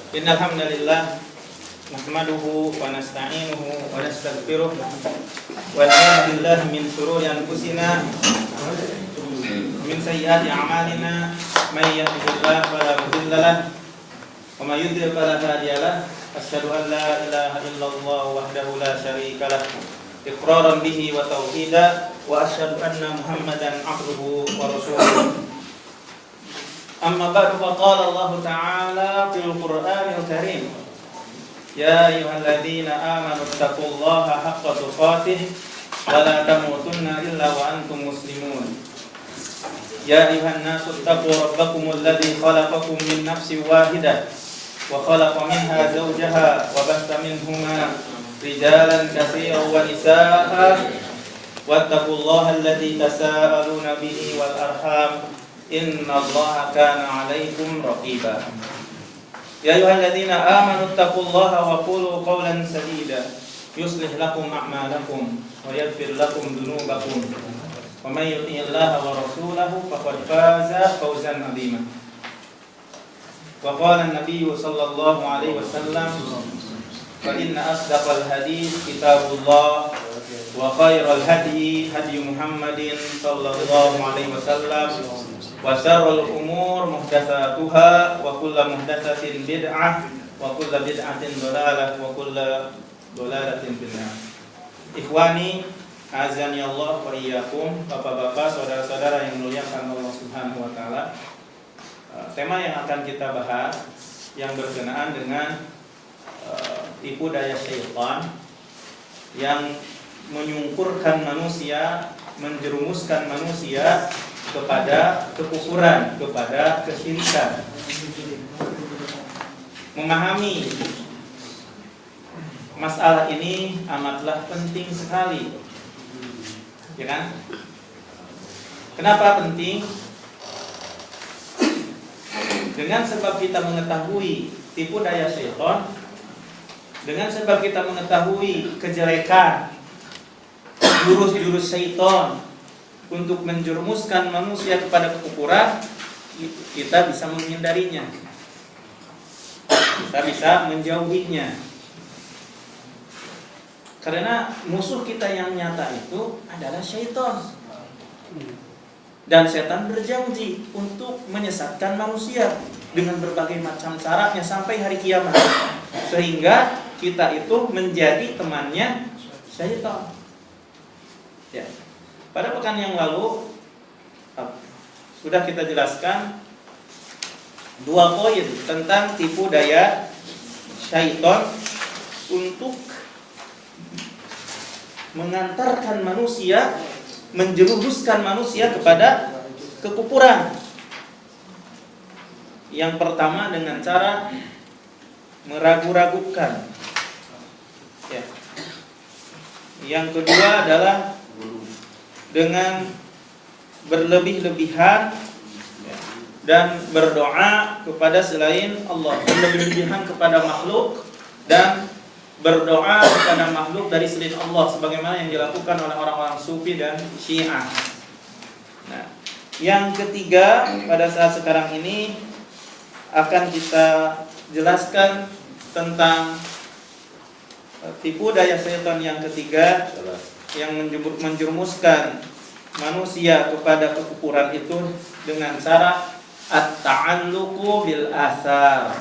Innal hamdalillah nahmaduhu wa nasta'inuhu wa nastaghfiruh wa na'udzu billahi min shururi anfusina min sayyiati a'malina may yahdihillahu fala mudilla lahu wa may yudlil fala hadiya lahu asyhadu an la ilaha illallah wahdahu la syarika lahu iqraran bihi wa tauhida wa asyhadu anna muhammadan abduhu wa rasuluh. Amma ba'du, faqala Allah Ta'ala fil Qur'anil Karim, ya ayyuhalladzina amanu taqullaha haqqa tuqatih wa la tamutunna illa wa antum muslimun. Ya ayyuhan nasu taqu rabbakumul ladzi khalaqakum min nafsin wahidah wa khalaqa minha zawjaha wa bassa minhuma rijalan katsiran wa nisaa'a wattaqullaha alladzi tasaaluna bihi wal arham innallaha kana 'alaikum raqiba. Ya ayyuhalladzina amanu taqullaha wa qulu qawlan sadida yuslih lakum a'malakum wa yaghfir lakum dhunubakum wa may yuti'illaha wa rasulahu faqad faza fawzan 'azima. Wa qala an-nabiyyu sallallahu alaihi wasallam, fa inna asdaqal hadits kitabullah wa khairal hadyi hadyu Muhammadin sallallahu alaihi wasallam wa syarrul umur muhdatsatuha wa kullu muhdatsatin bid'ah wa kullu bid'atin dhalalah wa kullu dhalalatin finnar. Ikhwani azani Allah wa iyyakum, Bapak-bapak, saudara-saudara yang dimuliakan Allah Subhanahu wa taala. Tema yang akan kita bahas yang berkenaan dengan tipu daya syaitan yang menyungkurkan manusia, menjerumuskan manusia kepada kekufuran, kepada kesyirikan. Memahami masalah ini amatlah penting sekali, ya kan? Kenapa penting? Dengan sebab kita mengetahui tipu daya syaitan, dengan sebab kita mengetahui kejelekan jurus-jurus syaitan untuk menjerumuskan manusia kepada kekufuran, kita bisa menghindarinya, kita bisa menjauhinya. Karena musuh kita yang nyata itu adalah syaitan. Dan setan berjanji untuk menyesatkan manusia dengan berbagai macam caranya sampai hari kiamat, sehingga kita itu menjadi temannya syaitan. Ya. Pada pekan yang lalu sudah kita jelaskan 2 poin tentang tipu daya syaitan untuk mengantarkan manusia, menjerumuskan manusia kepada kekufuran. Yang pertama dengan cara meragu-ragukan. Ya. Yang kedua adalah dengan berlebih-lebihan dan berdoa kepada selain Allah, berlebih-lebihan kepada makhluk dan berdoa kepada makhluk dari selain Allah, sebagaimana yang dilakukan oleh orang-orang Sufi dan Syiah. Nah, yang ketiga pada saat sekarang ini akan kita jelaskan tentang tipu daya syaitan yang ketiga yang menjerumuskan manusia kepada kekufuran itu dengan cara at-ta'alluqu bil athar.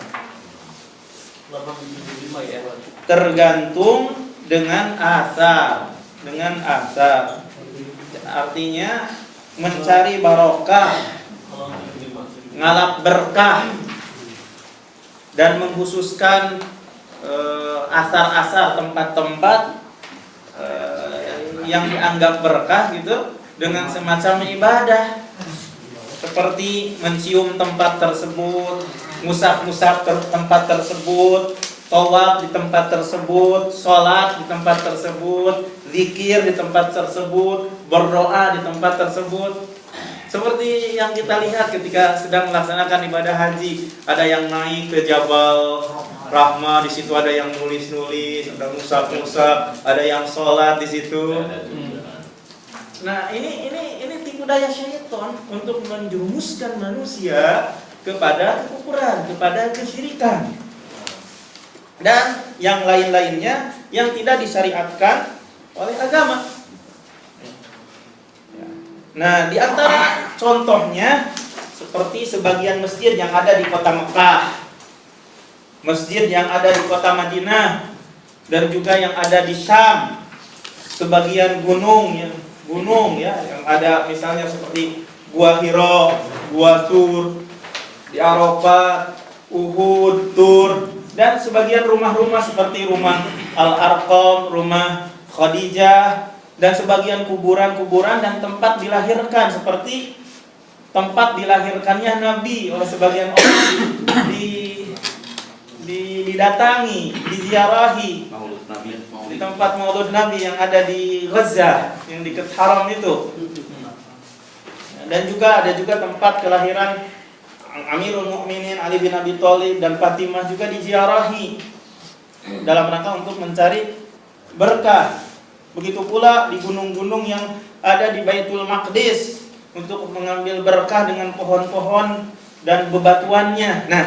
Tergantung dengan asar, artinya mencari barokah, ngalap berkah, dan mengkhususkan asar-asar, tempat-tempat yang dianggap berkah gitu dengan semacam ibadah, seperti mencium tempat tersebut, ngusap-ngusap tempat tersebut, tawaf di tempat tersebut, sholat di tempat tersebut, zikir di tempat tersebut, berdoa di tempat tersebut. Seperti yang kita lihat ketika sedang melaksanakan ibadah haji, ada yang naik ke Jabal Rahmah, di situ ada yang nulis-nulis, ada ngusap-ngusap, ada yang sholat di situ. Nah, ini tipu daya syaitan untuk menjerumuskan manusia kepada kekufuran, kepada kesyirikan. dan yang lain-lainnya yang tidak disyariatkan oleh agama. Nah, di antara contohnya seperti sebagian masjid yang ada di kota Mekah, masjid yang ada di kota Madinah, dan juga yang ada di Syam, sebagian gunung ya, yang ada misalnya seperti Gua Hira, Gua Tur, di Arafat, Uhud, Tur, dan sebagian rumah-rumah seperti rumah Al-Arqam, rumah Khadijah, dan sebagian kuburan-kuburan dan tempat dilahirkan seperti tempat dilahirkannya Nabi oleh sebagian orang didatangi, diziarahi di tempat maulud Nabi yang ada di Gaza yang dekat Haram itu. Dan juga ada juga tempat kelahiran Amirul Mukminin Ali bin Abi Thalib dan Fatimah juga diziarahi dalam rangka untuk mencari berkah. Begitu pula di gunung-gunung yang ada di Baitul Maqdis untuk mengambil berkah dengan pohon-pohon dan bebatuannya. Nah,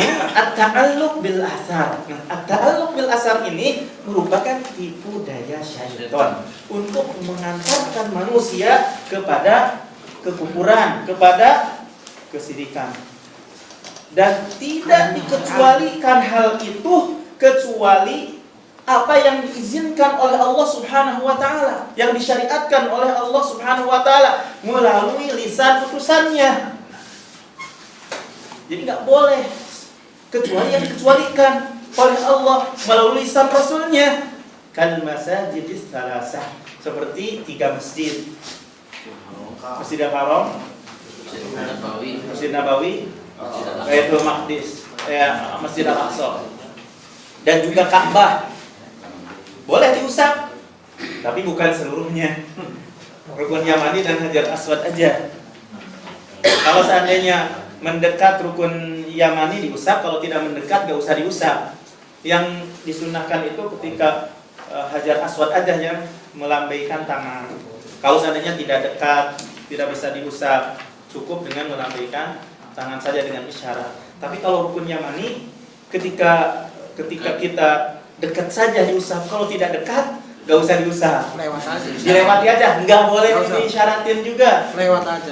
ini at-ta'alluq bil asar. Nah, at-ta'alluq bil asar ini merupakan tipu daya syaitan untuk mengantarkan manusia kepada kekufuran, kepada kesyirikan. Dan tidak dikecualikan hal itu kecuali apa yang diizinkan oleh Allah Subhanahu wa taala, yang disyariatkan oleh Allah Subhanahu wa taala melalui lisan utusannya. Jadi enggak boleh kecuali yang dikecualikan oleh Allah melalui lisan Rasulnya. Kal masajidis salasah, seperti 3 masjid. Masjidil Haram, Masjid Nabawi, Baitul Maqdis, Masjid Al-Aqsa, dan juga Ka'bah. Boleh diusap, tapi bukan seluruhnya. Rukun Yamani dan Hajar Aswad aja. Kalau seandainya mendekat rukun Yamani diusap, kalau tidak mendekat gak usah diusap. Yang disunahkan itu ketika Hajar Aswad aja yang melambaikan tangan. Kalau seandainya tidak dekat, tidak bisa diusap, cukup dengan melambaikan tangan saja dengan isyarat. Tapi kalau rukun Yamani, ketika kita dekat saja diusap, kalau tidak dekat gak usah diusap. Dilewati aja, nggak boleh diisyaratin juga.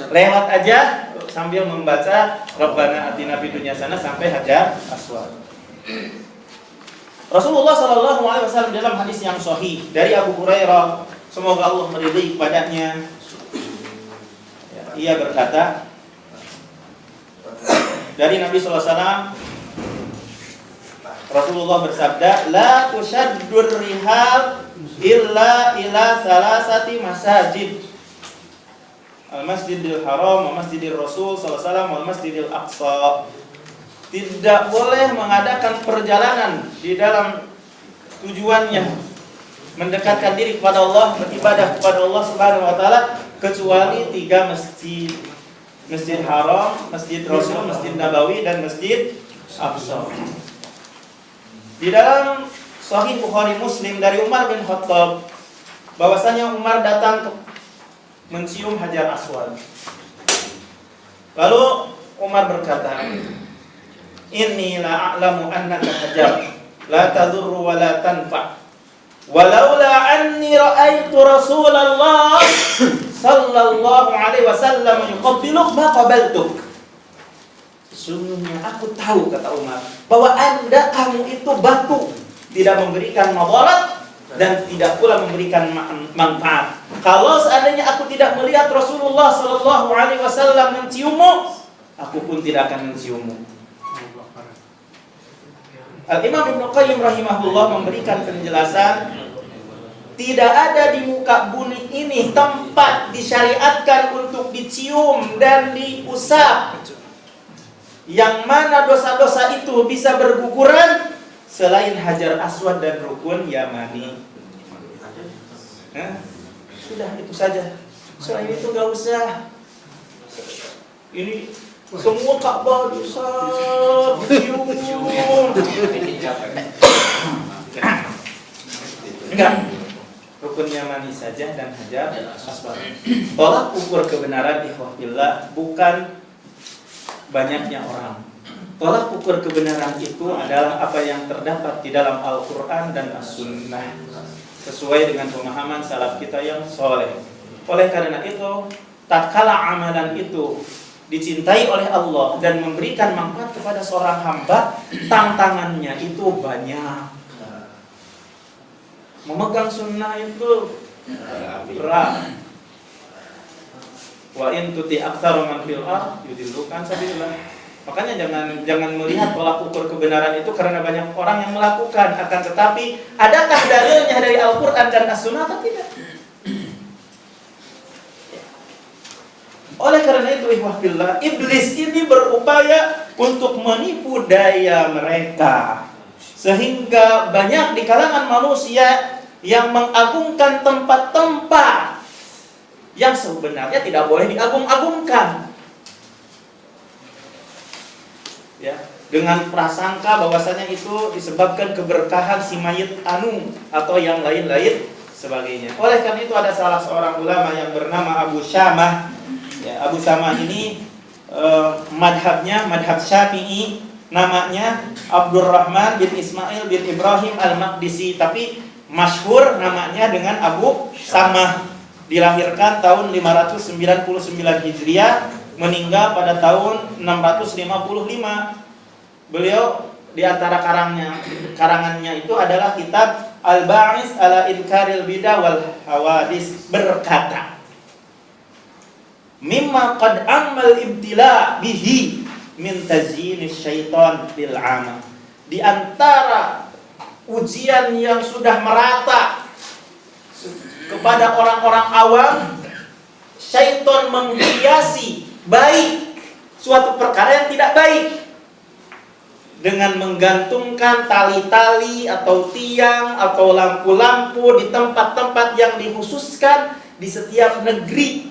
Lewat aja sambil membaca Rabbana atina fid dunya hasanah sampai Hajar Aswad. Rasulullah SAW dalam hadis yang sahih dari Abu Hurairah, semoga Allah meridai kepadanya, ia berkata dari Nabi SAW, Rasulullah bersabda, la tushaddur rihal illa ila salasati masajid, al-masjidil haram, al-masjidil rasul sallallahu al-masjidil aqsa. Tidak boleh mengadakan perjalanan di dalam tujuannya mendekatkan diri kepada Allah, beribadah kepada Allah Subhanahu wa taala, kecuali 3 masjid. Masjid Haram, Masjid Rasul, Masjid Nabawi, dan Masjid Aqsa. Di dalam Sahih Bukhari Muslim dari Umar bin Khattab, bahwasanya Umar datang mencium Hajar Aswad. Lalu Umar berkata, inni la a'lamu annaka hajar la tadurru wa la tanfa walaula anni ra'aitu Rasulullah sallallahu alaihi wasallam yuqabbiluk ma qabaltuk. Sesungguhnya aku tahu, kata Umar, bahwa kamu itu batu, tidak memberikan madarat dan tidak pula memberikan manfaat. Kalau seandainya aku tidak melihat Rasulullah sallallahu alaihi wasallam menciummu, aku pun tidak akan menciummu. Al-Imam Ibnu Qayyim rahimahullah memberikan penjelasan, tidak ada di muka bumi ini tempat disyariatkan untuk dicium dan diusap yang mana dosa-dosa itu bisa berguguran selain Hajar Aswad dan Rukun Yamani. Sudah itu saja. Selain itu gak usah. Ini semua Ka'bah diusap, dicium. Enggak. Rukun Yamani saja dan Hajar Aswad. Tolak ukur kebenaran ikhwah billah bukan banyaknya orang. tolak ukur kebenaran itu adalah apa yang terdapat di dalam Al-Quran dan As-Sunnah sesuai dengan pemahaman salaf kita yang soleh. Oleh karena itu, tatkala amalan itu dicintai oleh Allah dan memberikan manfaat kepada seorang hamba, tantangannya itu banyak. Memegang sunnah itu berat. Wa in tuti aktsaru man fil ardh yudillukan sabilillah. Makanya jangan melihat tolak ukur kebenaran itu karena banyak orang yang melakukan, akan tetapi adakah dalilnya dari Al-Qur'an dan As-Sunnah atau tidak? Oleh karena itu, ikhwah fillah, iblis ini berupaya untuk menipu daya mereka, sehingga banyak di kalangan manusia yang mengagungkan tempat-tempat yang sebenarnya tidak boleh diagung-agungkan. Ya, dengan prasangka bahwasanya itu disebabkan keberkahan si mayit anu atau yang lain-lain sebagainya. Oleh karena itu ada salah seorang ulama yang bernama Abu Syamah. Ya, Abu Syamah ini madhabnya madhab Syafi'i, namanya Abdurrahman bin Ismail bin Ibrahim Al-Maqdisi, tapi masyhur namanya dengan Abu Syamah. Dilahirkan tahun 599 Hijriah, meninggal pada tahun 655. Beliau di antara karangannya itu adalah kitab Al-Ba'is ala Inkaril Bidah wal Hawadis, berkata, mimma qad amal ibtila bihi min tazyinis syaitan lil amal. Di antara ujian yang sudah merata kepada orang-orang awam, syaitan menghiasi baik suatu perkara yang tidak baik dengan menggantungkan tali-tali atau tiang atau lampu-lampu di tempat-tempat yang dikhususkan di setiap negeri.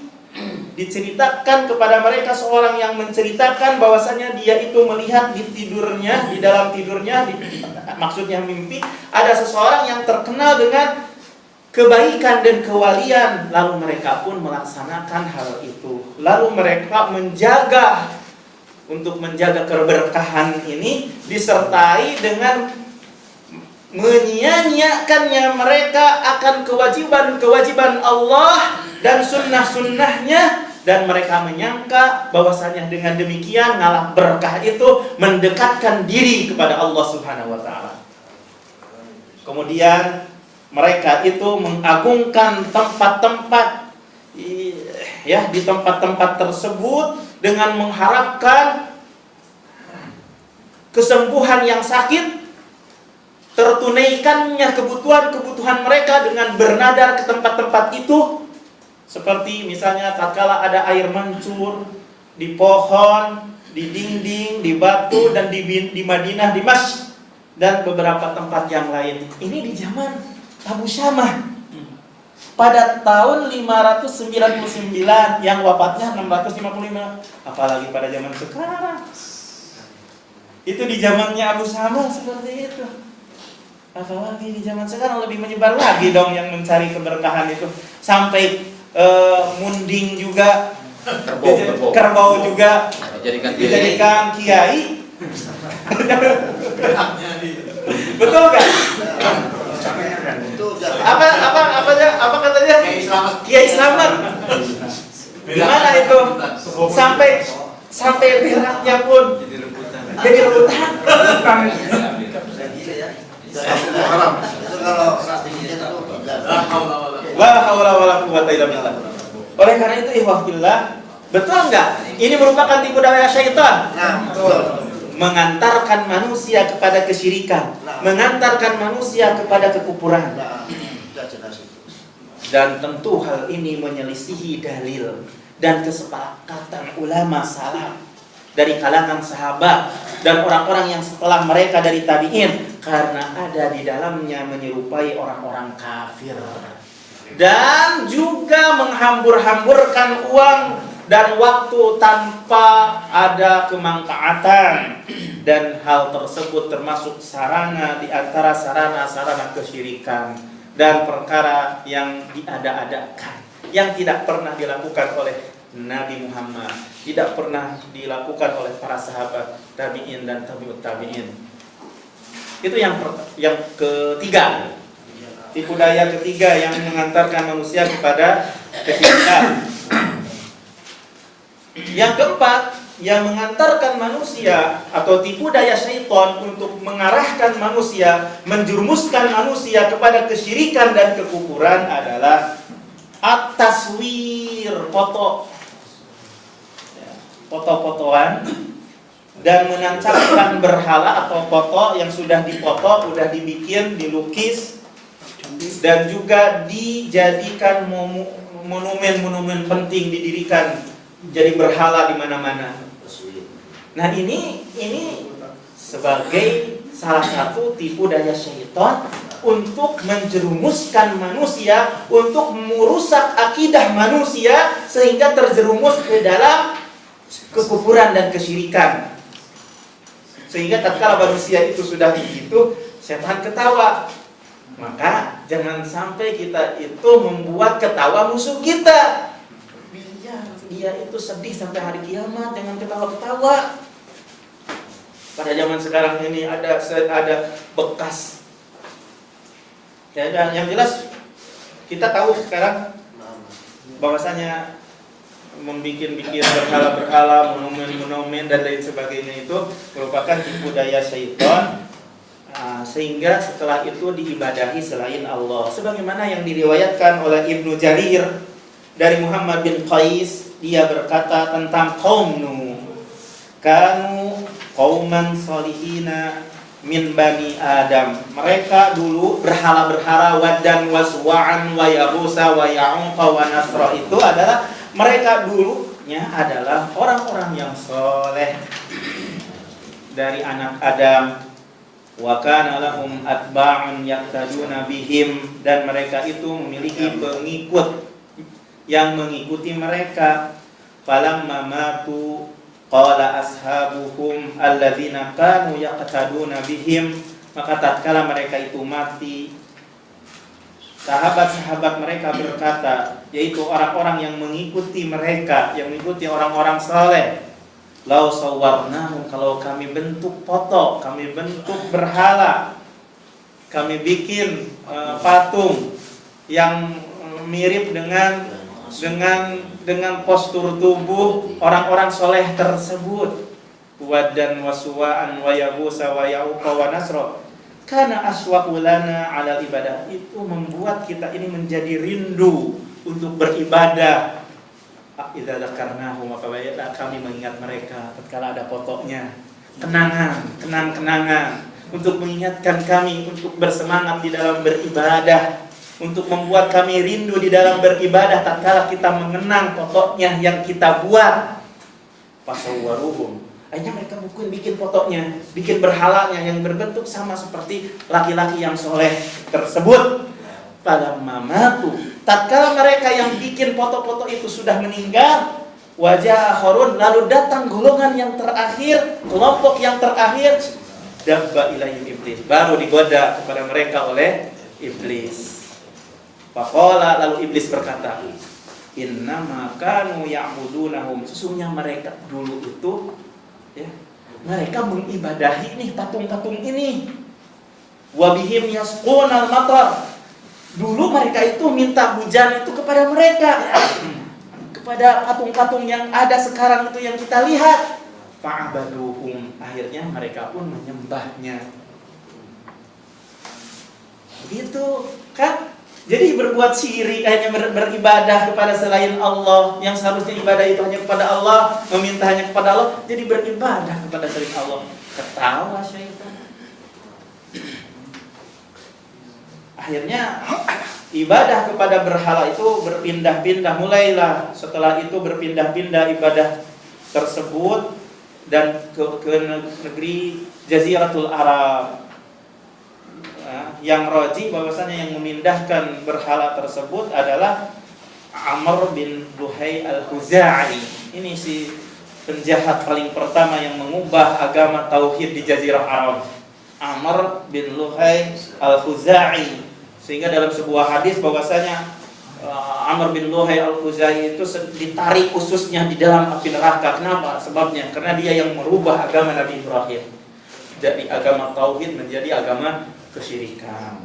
Diceritakan kepada mereka, seorang yang menceritakan bahwasanya dia itu melihat di tidurnya, di dalam tidurnya, maksudnya mimpi, ada seseorang yang terkenal dengan kebaikan dan kewalian, lalu mereka pun melaksanakan hal itu. Lalu mereka untuk menjaga keberkahan ini disertai dengan menyia-nyiakannya mereka akan kewajiban-kewajiban Allah dan sunnah-sunnahnya, dan mereka menyangka bahwasanya dengan demikian ngalah berkah itu mendekatkan diri kepada Allah Subhanahu wa taala. Kemudian mereka itu mengagungkan tempat-tempat, ya, di tempat-tempat tersebut dengan mengharapkan kesembuhan yang sakit, tertunaikannya kebutuhan-kebutuhan mereka dengan bernadar ke tempat-tempat itu. Seperti misalnya tatkala ada air mancur di pohon, di dinding, di batu, dan di Madinah, di masjid, dan beberapa tempat yang lain. Ini di zaman Abu Syamah pada tahun 599, yang wafatnya 655. Apalagi pada zaman sekarang. Itu di zamannya Abu Syamah seperti itu. Apalagi di zaman sekarang lebih menyebar lagi dong yang mencari keberkahan itu. Sampai munding juga, kerbau juga dijadikan kiai. Betul kan? Apa katanya? Kiai Slamet. Gimana itu? Sampai beratnya pun jadi rebutan. La haula wala quwwata illa billah. Oleh karena itu, ikhwah fillah, betul enggak? Ini merupakan tipu daya syaitan. Mengantarkan manusia kepada kesyirikan, mengantarkan manusia kepada kekufuran. Dan tentu hal ini menyelisihi dalil dan kesepakatan ulama salaf dari kalangan sahabat dan orang-orang yang setelah mereka dari tabi'in, karena ada di dalamnya menyerupai orang-orang kafir dan juga menghambur-hamburkan uang dan waktu tanpa ada kemanfaatan, dan hal tersebut termasuk sarana di antara sarana-sarana kesyirikan dan perkara yang diada-adakan yang tidak pernah dilakukan oleh Nabi Muhammad, tidak pernah dilakukan oleh para sahabat tabi'in dan tabi'ut tabi'in. Itu yang ketiga. Tipu daya ketiga yang mengantarkan manusia kepada kesyirikan. Yang keempat, yang mengantarkan manusia atau tipu daya syaitan untuk mengarahkan manusia, menjerumuskan manusia kepada kesyirikan dan kekufuran adalah at-taswir, foto-fotoan dan menancapkan berhala atau foto yang sudah dipoto, sudah dibikin, dilukis, dan juga dijadikan monumen-monumen penting, didirikan jadi berhala di mana-mana. Nah, ini sebagai salah satu tipu daya syaitan untuk menjerumuskan manusia, untuk merusak akidah manusia sehingga terjerumus ke dalam kekufuran dan kesyirikan. Sehingga tatkala manusia itu sudah begitu, setan ketawa. Maka jangan sampai kita itu membuat ketawa musuh kita. Biar dia itu sedih sampai hari kiamat, jangan ketawa-ketawa. Pada zaman sekarang ini ada bekas. Ya, yang jelas kita tahu sekarang bahwasanya membikin berhala-berhala, monumen-monumen dan lain sebagainya itu merupakan tipu daya syaitan, sehingga setelah itu diibadahi selain Allah. Sebagaimana yang diriwayatkan oleh Ibnu Jarir dari Muhammad bin Qais, dia berkata tentang kaum Nuh, kanu qauman salihina min bani Adam. Mereka dulu berhala-berhala Waddan wa Suwa'an wa Yahusa wa Ya'uqa wa Nasra, itu adalah mereka dulunya adalah orang-orang yang soleh dari anak Adam. Wa kana lahum atba'un yaqtaduna bihim, dan mereka itu memiliki pengikut yang mengikuti mereka. Falamma matu qala ashabuhum alladzina kanu yaqtaduna bihim, maka tatkala mereka itu mati, sahabat-sahabat mereka berkata, yaitu orang-orang yang mengikuti mereka, yang mengikuti orang-orang saleh, lau sawwarnahum, kalau kami bentuk foto, kami bentuk berhala, kami bikin patung yang mirip dengan postur tubuh orang-orang soleh tersebut, Waddan wa Suwa'an wa Yahusa wa Ya'uqa wa Nasra, karena aswaqu lana 'alal ibadah, itu membuat kita ini menjadi rindu untuk beribadah. Idza dzakarnahu, maka baiklah kami mengingat mereka tatkala ada fotonya, kenang-kenangan untuk mengingatkan kami untuk bersemangat di dalam beribadah, untuk membuat kami rindu di dalam beribadah tatkala kita mengenang fotonya yang kita buat. Fasawwaruhum, akhirnya mereka bikin fotonya, bikin berhalanya yang berbentuk sama seperti laki-laki yang soleh tersebut. Falamma matu, tatkala mereka yang bikin foto-foto itu sudah meninggal, wajah akharun, lalu datang golongan yang terakhir, kelompok yang terakhir, dabba ilaihim iblis, baru digoda kepada mereka oleh iblis. Faqala, lalu iblis berkata, innama kanu ya'budunahum, sesungguhnya mereka dulu itu, ya, mereka mengibadahi nih patung-patung ini. Wa bihim yasqunal matar, dulu mereka itu minta hujan itu kepada mereka, kepada patung-patung yang ada sekarang itu yang kita lihat. Fa'abaduhum, akhirnya mereka pun menyembahnya. Begitu kan? Jadi berbuat syirik, hanya beribadah kepada selain Allah, yang seharusnya ibadah itu hanya kepada Allah, meminta hanya kepada Allah, jadi beribadah kepada selain Allah. Ketawa syaitan. Akhirnya ibadah kepada berhala itu berpindah-pindah. Mulailah setelah itu berpindah-pindah ibadah tersebut dan ke negeri Jaziratul Arab. Yang roji bahwasanya yang memindahkan berhala tersebut adalah Amr bin Luhai al-Khuzai. Ini si penjahat paling pertama yang mengubah agama tauhid di Jazirah Arab, Amr bin Luhai al-Khuzai. Sehingga dalam sebuah hadis bahwasanya Amr bin Luhai al-Khuzai itu ditarik khususnya di dalam api neraka. Kenapa? Sebabnya karena dia yang merubah agama Nabi Ibrahim dari agama tauhid menjadi agama kesyirikan.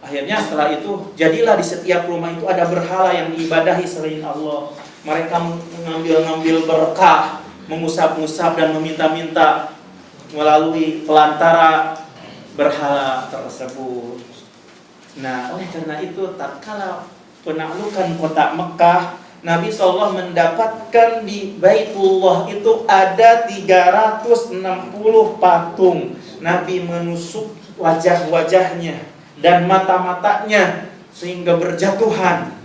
Akhirnya setelah itu jadilah di setiap rumah itu ada berhala yang diibadahi selain Allah. Mereka mengambil berkah, mengusap-ngusap dan meminta-minta melalui pelantara berhala tersebut. Nah, oleh karena itu tatkala penaklukan kota Mekah, Nabi SAW mendapatkan di Baitullah itu ada 360 patung. Nabi menusuk wajah-wajahnya dan mata-matanya sehingga berjatuhan.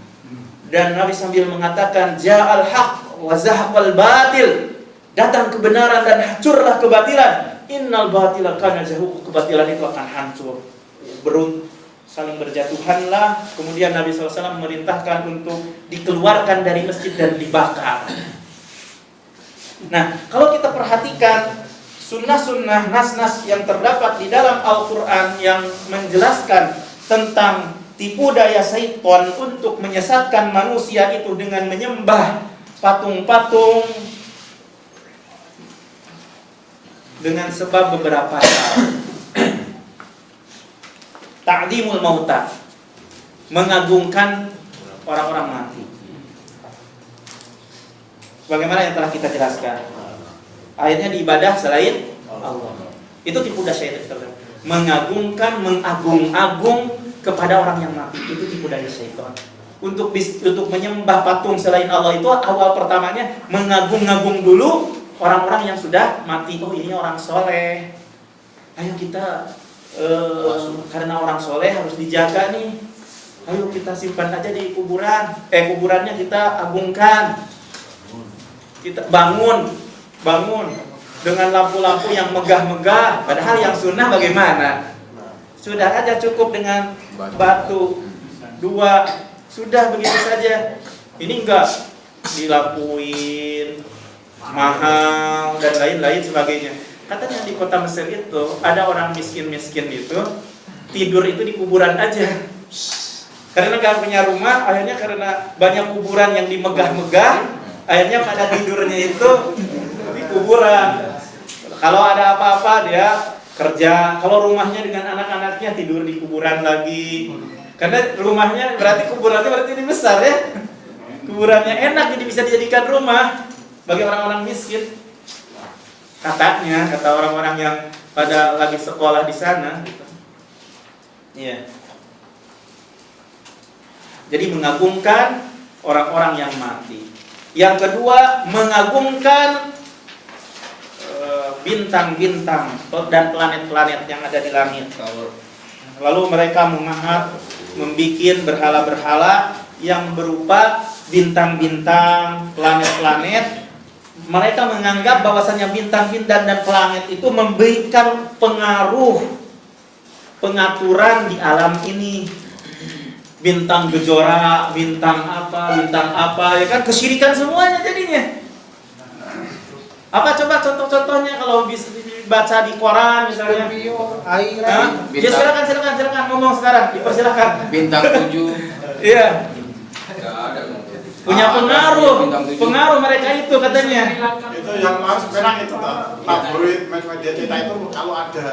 Dan Nabi sambil mengatakan, Ja'al haq wa zahaqal batil. Datang kebenaran dan hancurlah kebatilan. Innal batila kana zahuq. Kebatilan itu akan hancur. Saling berjatuhanlah. Kemudian Nabi SAW memerintahkan untuk dikeluarkan dari masjid dan dibakar. Nah, kalau kita perhatikan sunnah-sunnah nas-nas yang terdapat di dalam Al-Quran yang menjelaskan tentang tipu daya syaitan untuk menyesatkan manusia itu dengan menyembah patung-patung dengan sebab beberapa hal. Ta'zimul mauta, mengagungkan orang-orang mati. Bagaimana yang telah kita jelaskan? Akhirnya diibadah selain Allah. Itu tipu daya syaitan. Mengagungkan, mengagung-agung kepada orang yang mati. Itu tipu daya syaitan. Untuk menyembah patung selain Allah itu awal pertamanya mengagung-agung dulu orang-orang yang sudah mati. Oh, ini orang soleh. Ayo kita karena orang soleh harus dijaga nih. Ayo kita simpan aja di kuburan. Kuburannya kita agungkan. Kita bangun dengan lampu-lampu yang megah-megah. Padahal yang sunnah bagaimana? Sudah aja cukup dengan batu 2, sudah begitu saja. Ini enggak dilampuin mahal dan lain-lain sebagainya. Katanya di kota Mesir itu ada orang miskin-miskin itu tidur itu di kuburan aja. Karena nggak punya rumah, akhirnya karena banyak kuburan yang dimegah-megah, akhirnya pada tidurnya itu di kuburan. Kalau ada apa-apa dia kerja. Kalau rumahnya dengan anak-anaknya tidur di kuburan lagi. Karena rumahnya berarti kuburannya berarti ini besar ya. Kuburannya enak jadi bisa dijadikan rumah bagi orang-orang miskin. Katanya, kata orang-orang yang pada lagi sekolah di sana. Iya. Jadi mengagungkan orang-orang yang mati. Yang kedua, mengagungkan bintang-bintang dan planet-planet yang ada di langit. Lalu mereka membuat berhala-berhala yang berupa bintang-bintang, planet-planet. Mereka menganggap bahwasannya bintang-bintang dan planet itu memberikan pengaruh pengaturan di alam ini. Bintang gejora, bintang apa, ya kan kesyirikan semuanya jadinya. Apa coba contoh-contohnya kalau bisa dibaca di koran misalnya? Air. Ya silakan ngomong sekarang, dipersilakan. Bintang 7. Iya. Punya pengaruh mereka itu katanya. Itu yang harus perang itu tabloid media cetak itu kalau ada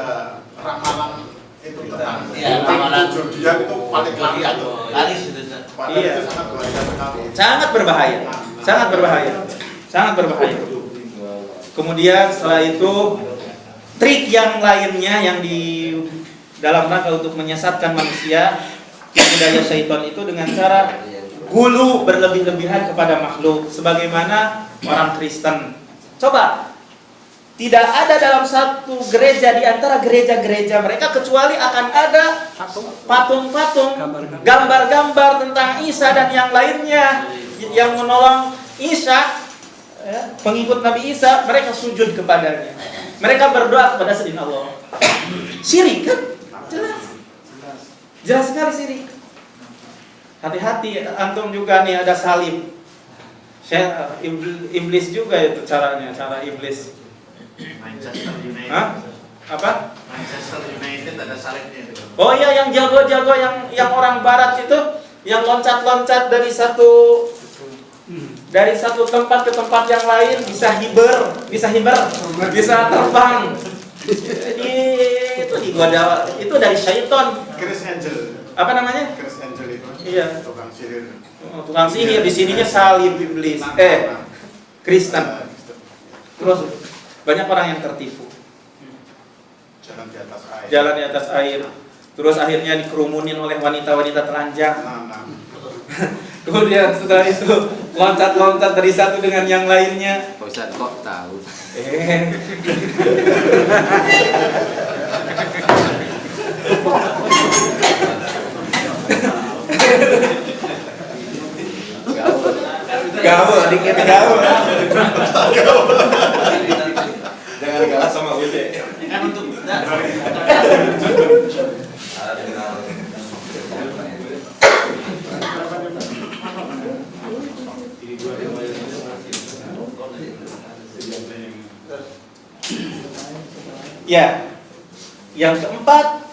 ramalan itu tentang ramalan zodiak itu paling langka itu. Iya. Itu sangat berbahaya sekali. Sangat berbahaya. Kemudian setelah itu trik yang lainnya yang di dalam rangka untuk menyesatkan manusia, tipu daya syaitan itu dengan cara gulu berlebih-lebihan kepada makhluk, sebagaimana orang Kristen. Coba, tidak ada dalam satu gereja di antara gereja-gereja mereka kecuali akan ada patung-patung, gambar-gambar tentang Isa dan yang lainnya yang menolong Isa. Pengikut Nabi Isa, mereka sujud kepadanya. Mereka berdoa kepada selain Allah. Syirik kan? Jelas sekali syirik. Hati-hati, antum juga nih ada salib. Iblis juga itu caranya, cara iblis. Manchester United. Hah? Apa? Manchester United ada salibnya. Oh iya, yang jago-jago yang orang barat itu, yang loncat-loncat dari satu tempat ke tempat yang lain, bisa terbang. Jadi itu digoda, itu dari syaitan. Chris Angel. Apa namanya? Chris Angel itu. Iya. Tukang sihir. Tukang sihir, di sininya salib iblis. Kristen. Terus banyak orang yang tertipu. Jalan di atas air. Terus akhirnya dikerumunin oleh wanita-wanita telanjang. Kemudian setelah itu loncat-loncat dari satu dengan yang lainnya. Pak Ustaz kok tahu? Gaul, dikit gaul. Jangan kalah sama Ude. Kan untuk Ya, yang keempat,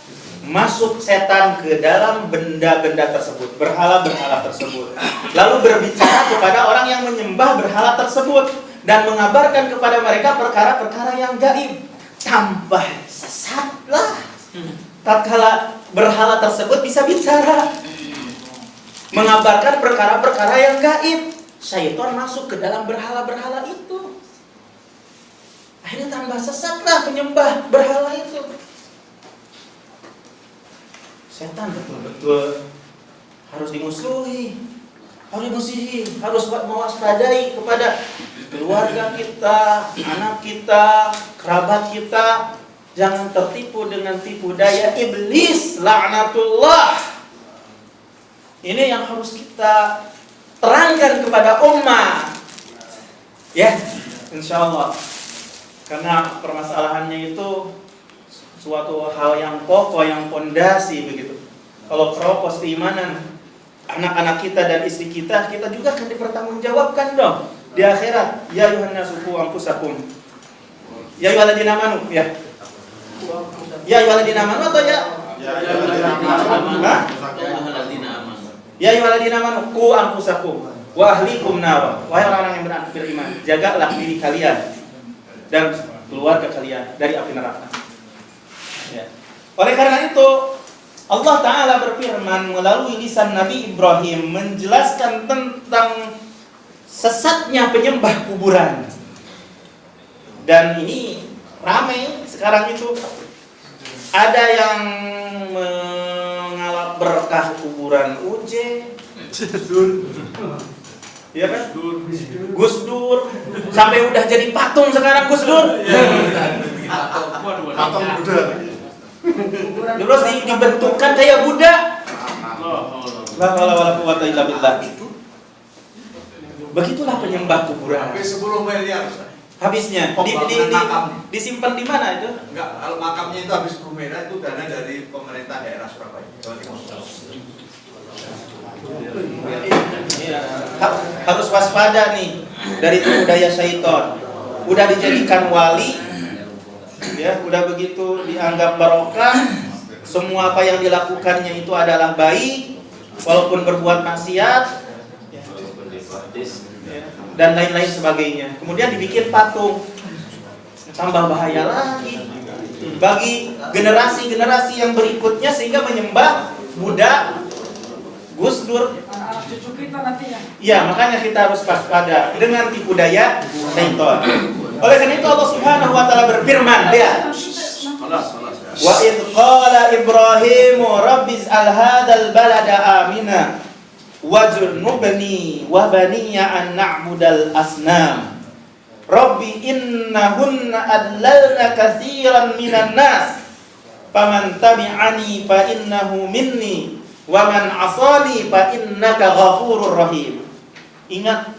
masuk setan ke dalam benda-benda tersebut, berhala-berhala tersebut, lalu berbicara kepada orang yang menyembah berhala tersebut dan mengabarkan kepada mereka perkara-perkara yang gaib. Tambah sesatlah tatkala berhala tersebut bisa bicara, mengabarkan perkara-perkara yang gaib. Syaitan masuk ke dalam berhala-berhala itu. Akhirnya tambah sesatlah penyembah berhala itu. Setan betul-betul harus dimusuhi, harus mewaspadai kepada keluarga kita, anak kita, kerabat kita. Jangan tertipu dengan tipu daya iblis, laknatullah. Ini yang harus kita terangkan kepada ummah. Ya, insya Allah. Karena permasalahannya itu suatu hal yang pokok, yang pondasi begitu. Kalau keropos keimanan anak-anak kita dan istri kita, kita juga akan dipertanggungjawabkan dong di akhirat. Ya ayuhan nasu qu anfusakum. Ya ayyuhalladzina amanu, ya. Ya ayyuhalladzina amanu atau ya? Ya ayyuhalladzina amanu qu anfusakum wa ahlikum nar. Wahai orang-orang yang beriman, jagalah diri kalian dan keluarga kalian dari api neraka. Ya. Oleh karena itu Allah Ta'ala berfirman melalui lisan Nabi Ibrahim menjelaskan tentang sesatnya penyembah kuburan. Dan ini ramai sekarang itu. Ada yang mengalap berkah kuburan UJ, ya kan? Gus Dur sampai udah jadi patung sekarang Gus Dur. Patung Buddha. Terus dibentukkan kayak Buddha. La haula wala quwwata illa billah. Begitulah penyembah kuburan. Sampai 10 miliar. Habisnya disimpan di mana itu? Enggak, kalau makamnya itu habis 10 miliar itu dana dari pemerintah daerah Surabaya, Jawa Timur. Ya, harus waspada nih dari tipu daya syaitan. Udah dijadikan wali, ya, udah begitu dianggap barokah. Semua apa yang dilakukannya itu adalah baik, walaupun berbuat maksiat, ya, dan lain-lain sebagainya. Kemudian dibikin patung, tambah bahaya lagi bagi generasi-generasi yang berikutnya sehingga menyembah Buddha, Gus Dur. Cucu kita nanti ya. Ya, makanya kita harus waspada dengan tipu daya syaitan. Oleh karena itu Allah Subhanahu wa taala berfirman, ya. Wa id qala Ibrahim rabbiz al hadzal balada amina wajnubni wa baniya an na'budal asnam. Rabbi innahunna adlalna katsiran minan nas faman tabi'ani fa innahu minni wa man 'asani fa innaka ghafurur rahim. Ingat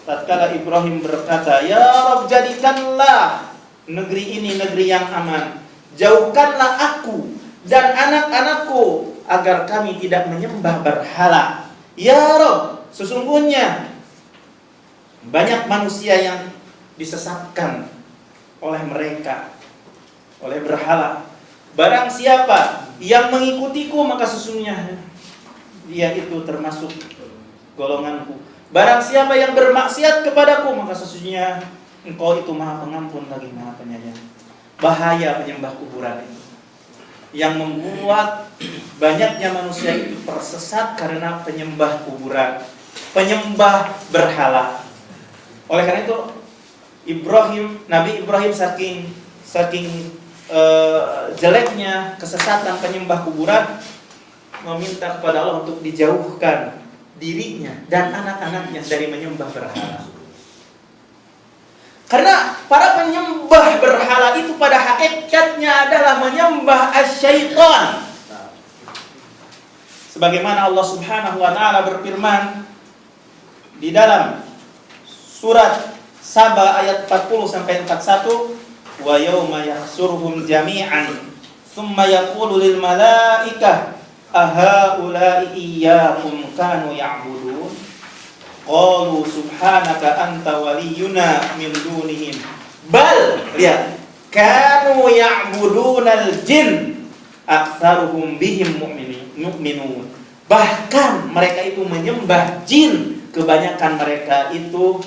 tatkala Ibrahim berkata, "Ya Rabb, jadikanlah negeri ini negeri yang aman. Jauhkanlah aku dan anak-anakku agar kami tidak menyembah berhala." Ya Rabb, sesungguhnya banyak manusia yang disesatkan oleh mereka, oleh berhala. Barang siapa yang mengikutiku maka sesungguhnya dia itu termasuk golonganku. Barang siapa yang bermaksiat kepadaku maka sesungguhnya engkau itu Maha Pengampun lagi Maha Penyayang. Bahaya penyembah kuburan itu, yang membuat banyaknya manusia itu tersesat karena penyembah kuburan, penyembah berhala. Oleh karena itu Nabi Ibrahim saking jeleknya kesesatan penyembah kuburan, meminta kepada Allah untuk dijauhkan dirinya dan anak-anaknya dari menyembah berhala. Karena para penyembah berhala itu pada hakikatnya adalah menyembah syaitan. Sebagaimana Allah Subhanahu wa taala berfirman di dalam surat Saba ayat 40 sampai 41, wa yauma yahsyuruhum jami'an tsumma yaqulu lil malaikah ahaula'i iyyakum kanu ya'budun qalu subhanaka anta waliyuna min dunihim bal lihat kanu ya'budunal jin aktsaruhum bihim mu'minun. Bahkan mereka itu menyembah jin, kebanyakan mereka itu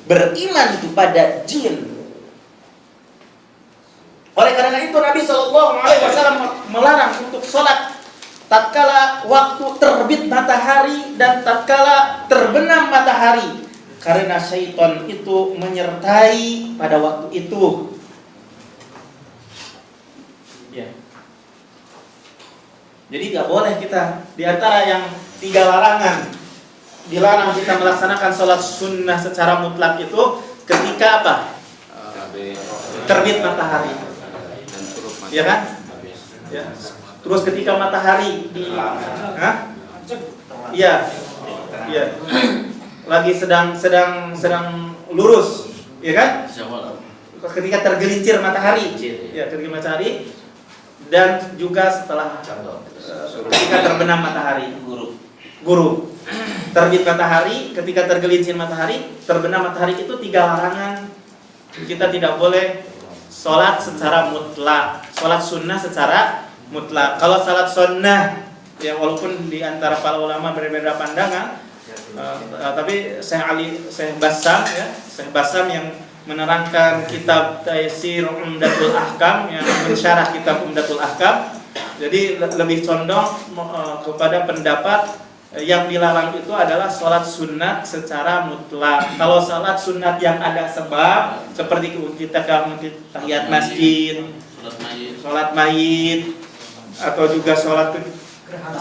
beriman kepada jin. Oleh karena itu Nabi SAW melarang untuk sholat tatkala waktu terbit matahari dan tatkala terbenam matahari, karena syaitan itu menyertai pada waktu itu. Ya. Jadi tidak boleh kita, di antara yang 3 larangan, dilarang kita melaksanakan sholat sunnah secara mutlak itu ketika apa? Terbit matahari. Ya kan? Ya. Terus ketika matahari iya, lagi sedang lurus, ya kan? Ketika tergelincir matahari, ya ketika matahari, dan juga setelah ketika terbenam matahari, guru. Terbit matahari, ketika tergelincir matahari, terbenam matahari, itu 3 larangan. Kita tidak boleh sholat secara mutlak, sholat sunnah secara mutlak. Kalau sholat sunnah, ya walaupun di antara para ulama berbeda pandangan, tapi Syekh Bassam yang menerangkan kitab Taisir Umdatul Ahkam, yang mensyarah kitab Umdatul Ahkam, jadi lebih condong kepada pendapat yang dilarang itu adalah sholat sunat secara mutlak. Kalau sholat sunat yang ada sebab, seperti kita tahiyat masjid, sholat mayit, atau juga sholat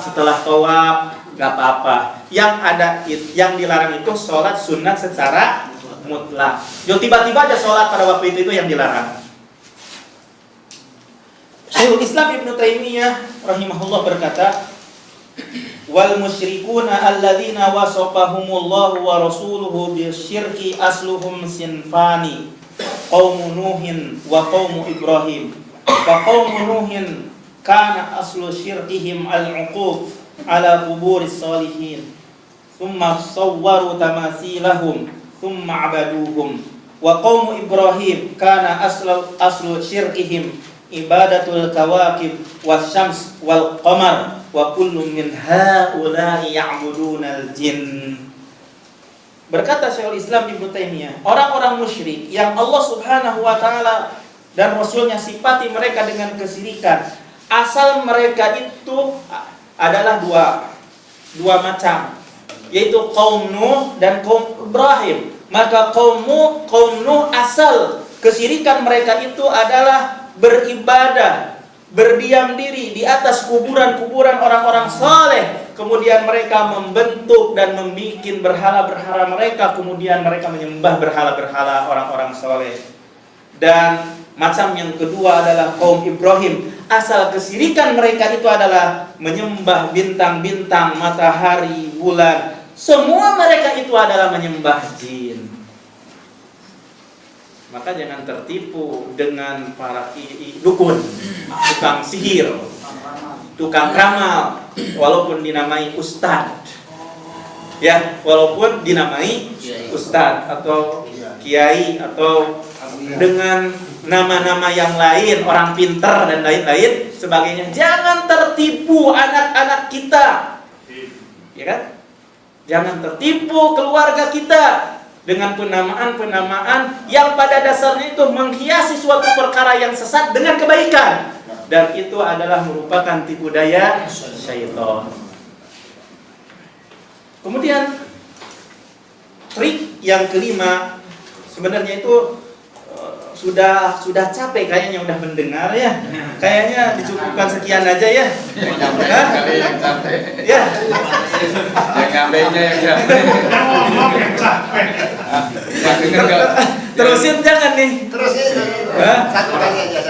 setelah tawaf, nggak apa-apa. Yang dilarang itu sholat sunat secara mutlak. Jadi tiba-tiba aja sholat pada waktu itu yang dilarang. Syekhul Islam Ibnu Taimiyah rahimahullah berkata, wal musyrikuna alladzina wasafahumullahu wa rasuluhu bisyirki asluhum sinfani qaumu nuhin wa qaumu ibrahim. Fa qaumu nuhin kana aslu syirkihim al-uquf ala quburis salihin thumma sawwaru tamasilahum thumma abaduhum. Wa qaumu ibrahim kana aslu syirkihim ibadatul kawakib wasyams wal qamar wa kullu min haula'i ya'budunal jin. Berkata Syekhul Islam Ibnu Taimiyah, orang-orang musyrik yang Allah Subhanahu wa taala dan Rasulnya sifati mereka dengan kesyirikan, asal mereka itu adalah dua macam, yaitu kaum Nuh dan kaum Ibrahim. Maka kaum Nuh asal kesyirikan mereka itu adalah beribadah, berdiam diri di atas kuburan-kuburan orang-orang saleh. Kemudian mereka membentuk dan membuat berhala-berhala mereka. Kemudian mereka menyembah berhala-berhala orang-orang saleh. Dan macam yang kedua adalah kaum Ibrahim. Asal kesyirikan mereka itu adalah menyembah bintang-bintang, matahari, bulan. Semua mereka itu adalah menyembah jin. Maka jangan tertipu dengan para dukun, tukang sihir, tukang ramal, walaupun dinamai ustadz, ya, walaupun dinamai ustadz atau kiai atau dengan nama-nama yang lain, orang pintar dan lain-lain sebagainya. Jangan tertipu anak-anak kita, ya kan? Jangan tertipu keluarga kita dengan penamaan-penamaan yang pada dasarnya itu menghiasi suatu perkara yang sesat dengan kebaikan, dan itu adalah merupakan tipu daya syaitan. Kemudian trik yang kelima, sebenarnya itu sudah capek kayaknya udah mendengar ya. Kayaknya dicukupkan sekian aja ya. Hah? Ya. Yang ngambilnya yang capek. Terusin jangan nih. Terusin. Hah? Satu kali aja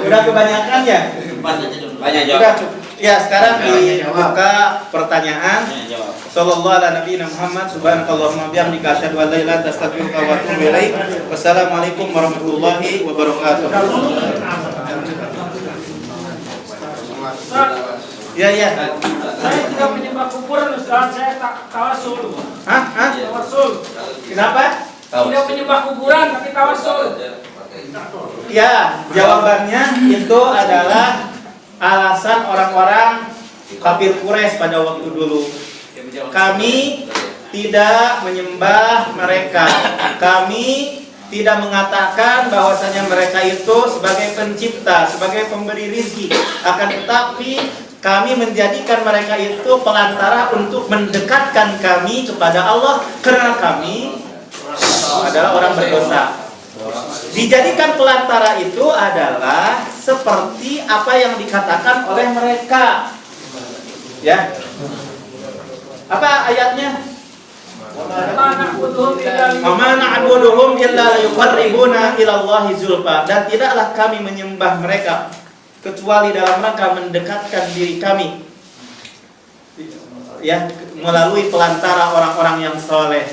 Udah kebanyakan ya? Banyak Udah cukup. Ya, sekarang dibuka pertanyaan. Sallallahu ala nabiyina Muhammad subhanakallahumma bihamdika asyhadu an la ilaha illa anta astaghfiruka wa atubu ilaik. Wassalamualaikum warahmatullahi wabarakatuh. Ya. Saya tidak menyembah kuburan, Ustaz. Saya tawasul. Hah? Tawasul. Kenapa? Tidak menyembah kuburan, tapi tawasul. Ya, jawabannya itu adalah alasan orang-orang kafir Quraisy pada waktu dulu. Kami tidak menyembah mereka. Kami tidak mengatakan bahwasanya mereka itu sebagai pencipta, sebagai pemberi rezeki. Akan tetapi kami menjadikan mereka itu pelantara untuk mendekatkan kami kepada Allah, karena kami adalah orang berdosa. Dijadikan pelantara itu adalah seperti apa yang dikatakan oleh mereka. Ya. Apa ayatnya? Wa na'buduhum illa liyuqarribuna ila Allahi zulfa. Dan tidaklah kami menyembah mereka kecuali dalam rangka mendekatkan diri kami, ya, melalui pelantara orang-orang yang soleh.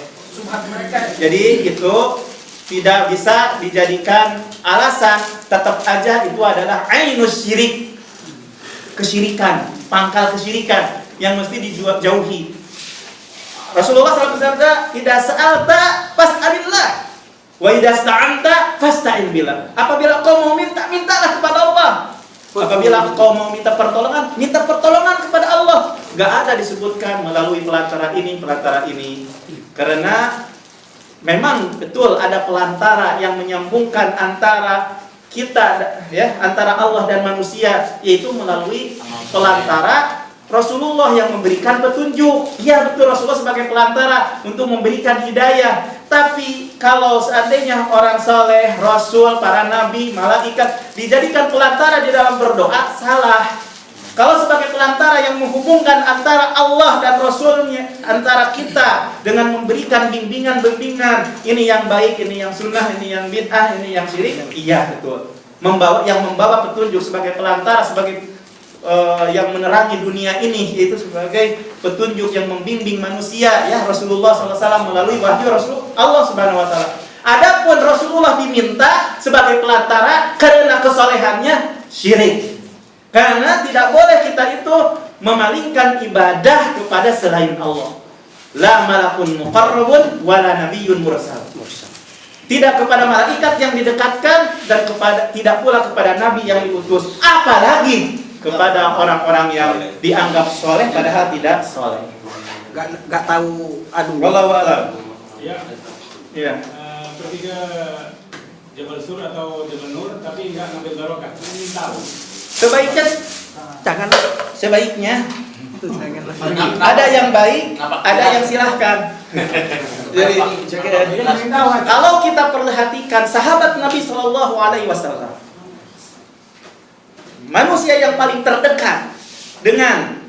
Jadi itu tidak bisa dijadikan alasan, tetap aja itu adalah ainus syirik, kesyirikan, pangkal kesyirikan yang mesti dijauhi. Rasulullah SAW bersabda, "Idza sa'alta fas'alillah, wa idza sta'anta fasta'in billah." Apabila kau mau minta, mintalah kepada Allah. Apabila kau mau minta pertolongan, minta pertolongan kepada Allah. Gak ada disebutkan melalui pelantara ini. Karena memang betul ada pelantara yang menyambungkan antara kita, ya, antara Allah dan manusia, yaitu melalui pelantara Rasulullah yang memberikan petunjuk. Ya betul, Rasulullah sebagai pelantara untuk memberikan hidayah. Tapi kalau seandainya orang soleh, Rasul, para nabi, malaikat dijadikan pelantara di dalam berdoa, salah. Kalau sebagai pelantara yang menghubungkan antara Allah dan Rasulnya, antara kita dengan memberikan bimbingan-bimbingan, ini yang baik, ini yang sunnah, ini yang bid'ah, ini yang syirik, iya betul. Yang membawa petunjuk sebagai pelantara, sebagai yang menerangi dunia ini, yaitu sebagai petunjuk yang membimbing manusia, ya, Rasulullah SAW melalui wahyu Rasul Allah Subhanahu Wa Taala. Adapun Rasulullah diminta sebagai pelantara karena kesolehannya syirik. Karena tidak boleh kita itu memalingkan ibadah kepada selain Allah. La malakun muqarrabun wala nabiyyun mursal. Tidak kepada malaikat yang didekatkan dan tidak pula kepada nabi yang diutus. Apalagi kepada orang-orang yang dianggap soleh padahal tidak soleh. Gak tahu. Wallahu a'lam. Ya. Pergi ke Jabal Sur atau Jabal Nur tapi enggak ngambil barokah. Ini tahu. Sebaiknya ada yang baik, ada yang silahkan. Jadi kalau kita perhatikan sahabat Nabi Shallallahu Alaihi Wasallam, manusia yang paling terdekat dengan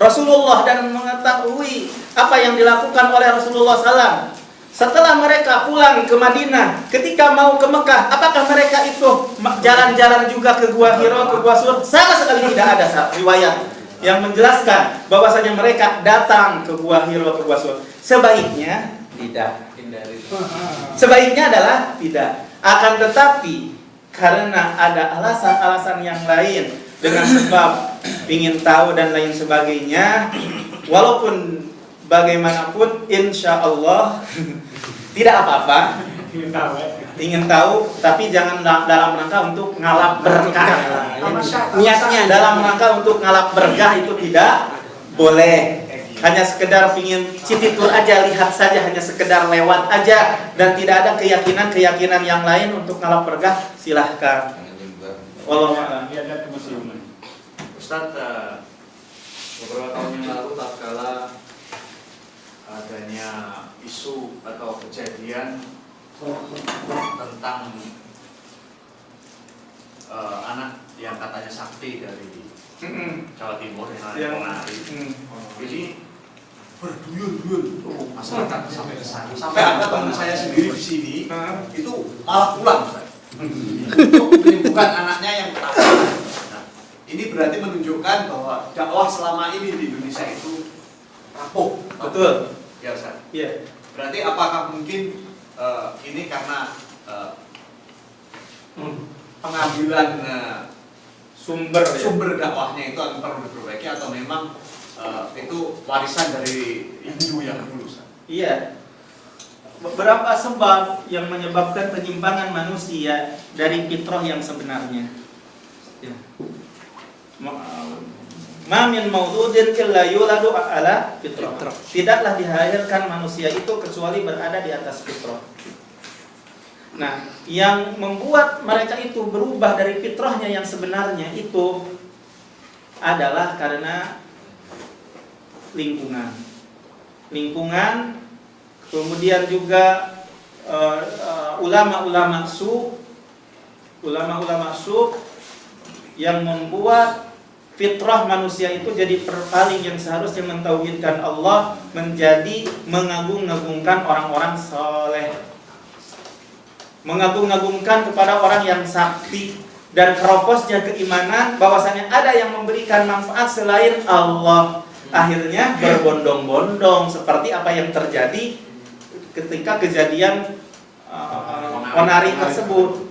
Rasulullah dan mengetahui apa yang dilakukan oleh Rasulullah SAW. Setelah mereka pulang ke Madinah, ketika mau ke Mekah, apakah mereka itu jalan-jalan juga ke Gua Hira, ke Gua Sur? Sama sekali tidak ada riwayat yang menjelaskan bahwasanya mereka datang ke Gua Hira, ke Gua Sur. Sebaiknya tidak. Sebaiknya adalah tidak. Akan tetapi karena ada alasan-alasan yang lain dengan sebab ingin tahu dan lain sebagainya, walaupun bagaimanapun insya Allah tidak apa-apa. ingin tahu, tapi jangan dalam rangka untuk ngalap berkah. Niatnya dalam rangka untuk ngalap berkah itu tidak boleh. Hanya sekedar ingin cititur aja, lihat saja, hanya sekedar lewat aja, dan tidak ada keyakinan yang lain untuk ngalap berkah, silahkan. Wallahu a'lam. Lihat ke museum. Ustaz, beberapa tahun yang lalu tatkala adanya isu atau kejadian tentang anak yang katanya sakti dari Jawa Timur yang Ponari. Jadi berduyun-duyun masyarakat sampai ke sana. Sampai ada teman saya sendiri di sini itu malah pulang, Ustaz. Untuk menyembuhkan anaknya yang ketakutan. Nah, ini berarti menunjukkan bahwa dakwah selama ini di Indonesia itu rapuh. Betul. Ya, Ustaz. Iya. Berarti apakah mungkin ini karena pengambilan sumber dakwahnya itu akan perlu diperbaiki, atau memang itu warisan dari Hindu yang dulu, Ustaz? Iya. Beberapa sebab yang menyebabkan penyimpangan manusia dari fitrah yang sebenarnya. Ya. Ma min mauludin illa yuladu ala fitrah. Tidaklah dilahirkan manusia itu kecuali berada di atas fitrah. Nah, yang membuat mereka itu berubah dari fitrahnya yang sebenarnya itu adalah karena lingkungan, kemudian juga ulama-ulama su yang membuat fitrah manusia itu jadi perpaling yang seharusnya mentauhidkan Allah menjadi mengagung-agungkan orang-orang soleh, mengagung-agungkan kepada orang yang sakti, dan keroposnya keimanan bahwasanya ada yang memberikan manfaat selain Allah. Akhirnya berbondong-bondong seperti apa yang terjadi ketika kejadian Ponari tersebut.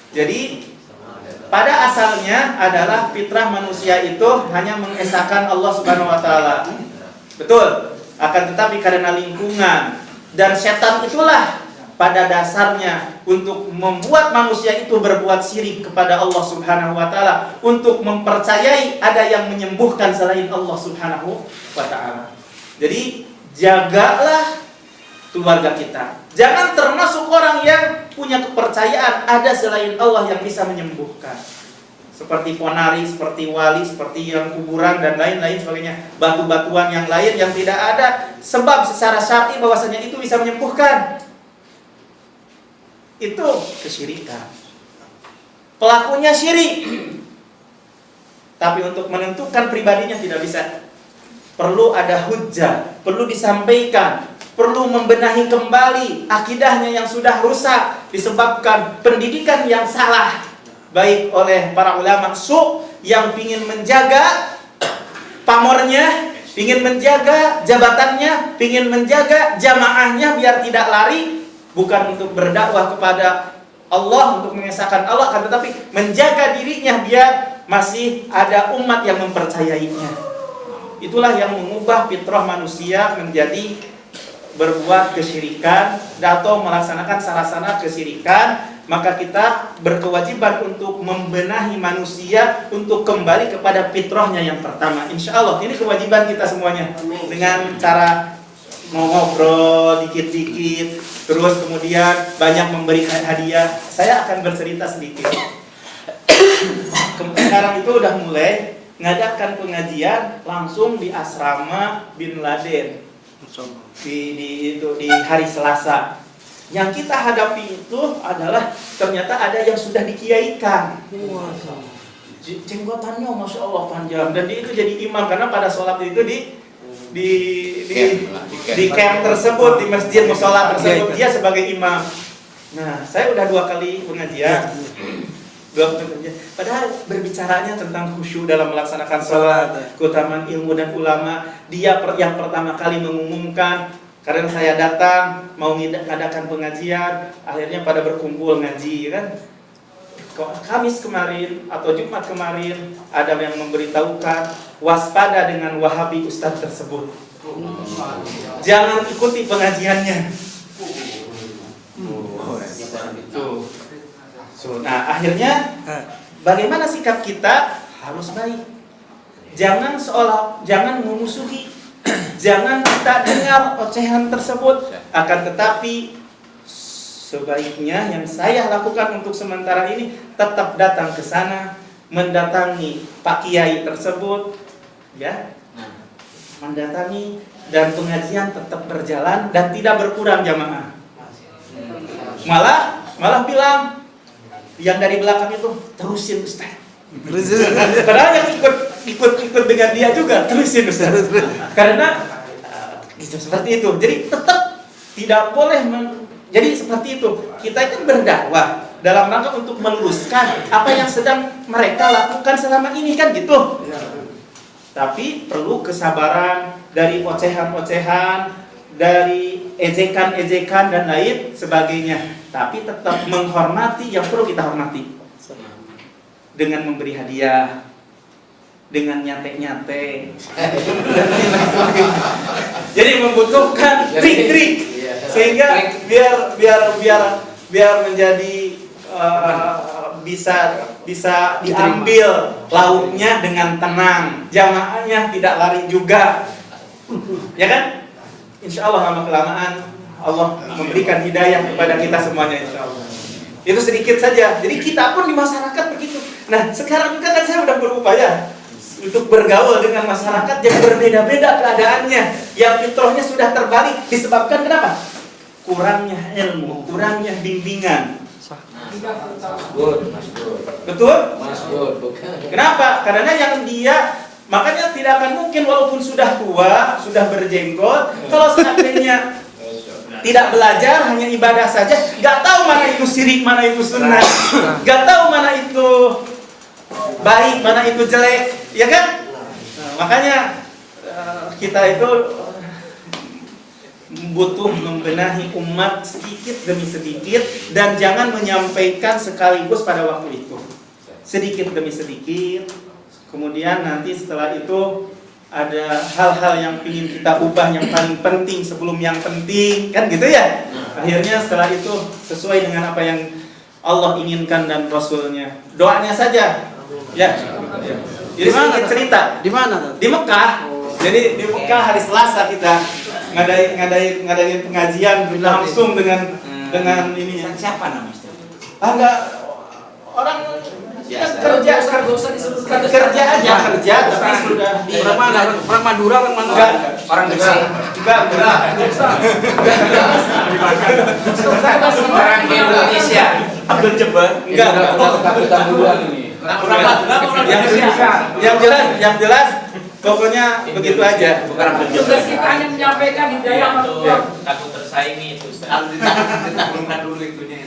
Jadi pada asalnya adalah fitrah manusia itu hanya mengesahkan Allah Subhanahu wa taala. Betul. Akan tetapi karena lingkungan dan setan itulah pada dasarnya untuk membuat manusia itu berbuat syirik kepada Allah Subhanahu wa taala, untuk mempercayai ada yang menyembuhkan selain Allah Subhanahu wa taala. Jadi jagalah keluarga kita. Jangan termasuk orang yang punya kepercayaan ada selain Allah yang bisa menyembuhkan. Seperti ponari, seperti wali, seperti yang kuburan dan lain-lain sebagainya. Batu-batuan yang lain yang tidak ada sebab secara syar'i bahwasanya itu bisa menyembuhkan. Itu kesyirikan. Pelakunya syirik. Tapi untuk menentukan pribadinya tidak bisa. Perlu ada hujjah, perlu disampaikan, perlu membenahi kembali akidahnya yang sudah rusak disebabkan pendidikan yang salah, baik oleh para ulama su yang ingin menjaga pamornya, ingin menjaga jabatannya, ingin menjaga jamaahnya biar tidak lari, bukan untuk berdakwah kepada Allah, untuk mengesahkan Allah, akan tetapi menjaga dirinya biar masih ada umat yang mempercayainya. Itulah yang mengubah fitrah manusia menjadi berbuat kesyirikan atau melaksanakan sarana kesyirikan. Maka kita berkewajiban untuk membenahi manusia untuk kembali kepada fitrahnya yang pertama. Insya Allah ini kewajiban kita semuanya. Dengan cara ngobrol dikit-dikit, terus kemudian banyak memberi hadiah. Saya akan bercerita sedikit. Sekarang itu udah mulai ngadakan pengajian langsung di asrama Bin Laden di hari Selasa. Yang kita hadapi itu adalah ternyata ada yang sudah dikiaikan. Jenggotannya masya Allah panjang, dan dia itu jadi imam karena pada sholat itu di camp tersebut, di masjid musola tersebut dia sebagai imam. Nah, saya udah 2 kali pengajian. Padahal berbicaranya tentang khusyuk dalam melaksanakan sholat, keutamaan ilmu dan ulama. Dia yang pertama kali mengumumkan, karena saya datang mau mengadakan pengajian, akhirnya pada berkumpul ngaji kan. Kamis kemarin atau Jumat kemarin ada yang memberitahukan waspada dengan Wahabi ustadz tersebut. Jangan ikuti pengajiannya. Nah, akhirnya bagaimana sikap kita harus baik. Jangan memusuhi, jangan kita dengar ocehan tersebut. Akan tetapi sebaiknya yang saya lakukan untuk sementara ini tetap datang ke sana, mendatangi Pak Kiai tersebut, ya, mendatangi, dan pengajian tetap berjalan dan tidak berkurang jamaah. Malah bilang yang dari belakang itu terusin Ustaz. Padahal yang ikut dengan dia juga terusin Ustaz. Karena gitu, seperti itu. Jadi tetap tidak boleh jadi seperti itu. Kita kan berdakwah dalam rangka untuk meluruskan apa yang sedang mereka lakukan selama ini kan gitu. Tapi perlu kesabaran dari ocehan-ocehan, dari ejekan-ejekan dan lain sebagainya. Tapi tetap menghormati yang perlu kita hormati. Dengan memberi hadiah, dengan nyate-nyate. Jadi membutuhkan trik-trik sehingga biar menjadi bisa diambil lauknya dengan tenang, jamaahnya tidak lari juga, ya kan? Insya Allah lama kelamaan Allah memberikan hidayah kepada kita semuanya, insya Allah. Itu sedikit saja. Jadi kita pun di masyarakat begitu. Nah, sekarang kan saya sudah berupaya untuk bergaul dengan masyarakat yang berbeda-beda keadaannya, yang fitrahnya sudah terbalik disebabkan kenapa? Kurangnya ilmu, kurangnya bimbingan. Betul? Kenapa? Karena yang dia, makanya tidak akan mungkin walaupun sudah tua, sudah berjenggot, kalau seandainya tidak belajar, hanya ibadah saja, nggak tahu mana itu syirik, mana itu sunnah, nggak tahu mana itu baik, mana itu jelek, ya kan? Nah, makanya kita itu butuh membenahi umat sedikit demi sedikit, dan jangan menyampaikan sekaligus pada waktu itu, sedikit demi sedikit. Kemudian nanti setelah itu ada hal-hal yang ingin kita ubah yang paling penting sebelum yang penting, kan gitu ya. Akhirnya setelah itu sesuai dengan apa yang Allah inginkan dan Rasulnya. Doanya saja, ya. Jadi sedikit cerita. Di mana? Di Mekah. Jadi di Mekah hari Selasa kita ngadain pengajian langsung dengan ininya. Siapa nama Ustaz? Enggak, orang kerja aja kerja, tapi sudah di Orang mana? Orang Madura, orang mana? orang Gresik. Enggak. Orang Indonesia. Abdul Jabbar. Enggak. Yang jelas pokoknya begitu aja. Tugas kita hanya menyampaikan hidayah Allah. Takut tersaingi itu Ustaz. Harus ditaklukkan dulu itunya.